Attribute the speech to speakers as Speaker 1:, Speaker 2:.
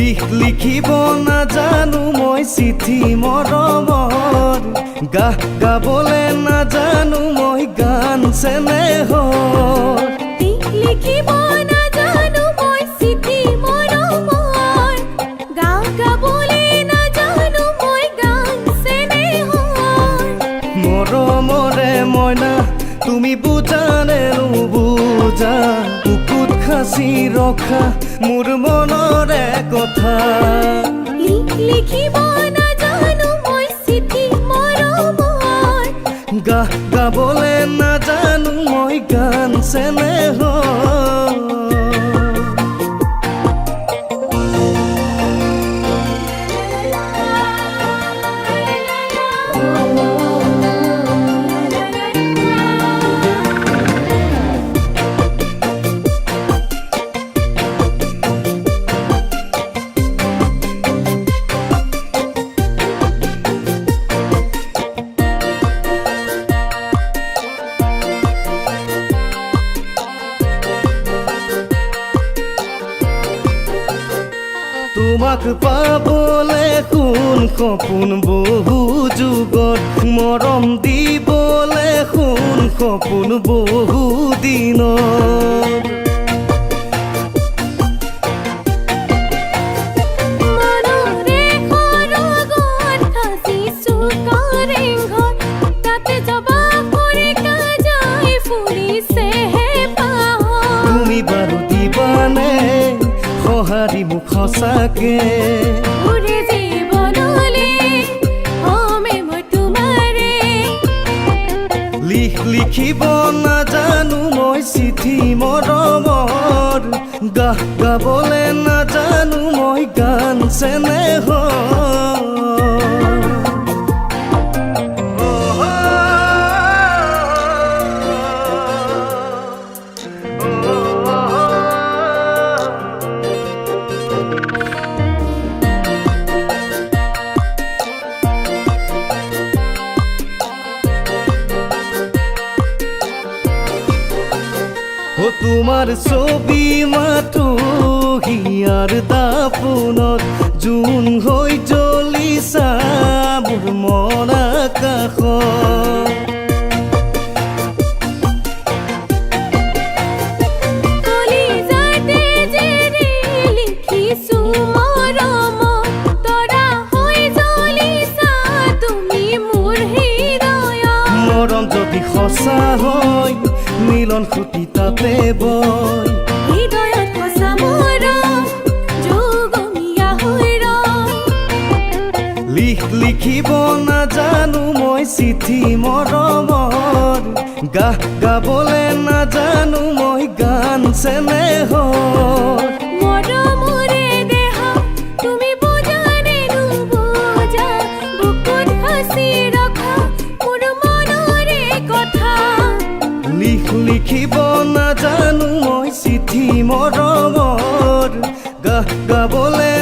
Speaker 1: লিখিব নাজানো মই চিঠি মৰমৰ গাবলে নাজানো মই গান চেনেহৰ
Speaker 2: লিখিব নাজানো মই চিঠি মৰমৰ গাবলে নাজানো মই গান চেনেহৰ
Speaker 1: মৰমৰে মইনা তুমি বুজানে নুবুজা বুকুত খাচি ৰখা মোৰ মনৰে কথা
Speaker 2: লিখিব নাজানো মই চিঠি মৰমৰ
Speaker 1: গাবলে নাজানো মই গান চেনেহৰ তোমাক পাবলে কোন সপোন বহু যুগত মৰম দিবলে কোন সপোন বহু দিনত তুমি বাৰু দিবানে সঁহাৰি মোক সঁচাকে
Speaker 2: পুৰে জীৱনলে হমে মই তোমাৰে
Speaker 1: লিখিব নাজানো মই চিঠি মৰমৰ গাবলে নাজানো মই গান চেনেহৰ তোমাৰ ছবি মাথো হিয়াৰ দাপোনত জোন হৈ জ্বলিছা মোৰ মন আকাশত
Speaker 2: কলিজাতে যেনে লিখিছো মৰম তৰা হৈ জ্বলিছা তুমি মোৰ হৃদয়ত
Speaker 1: মৰম যদি সঁচা হয় মিলন খুটি তাতে বয়
Speaker 2: হৃদয়ত সঁচা মৰম যোগমীয়া হৈ ৰয়
Speaker 1: লিখিব নাজানো মই চিঠি মৰমৰ গাবলে নাজানো মই গান চেনেহৰ
Speaker 2: মৰমৰে দেহা তুমি বুজানে নুবুজা বুকুত সাঁচি ৰখা মোৰ মনৰে কথা
Speaker 1: লিখিব নাজানো মই চিঠি মৰমৰ গাবলে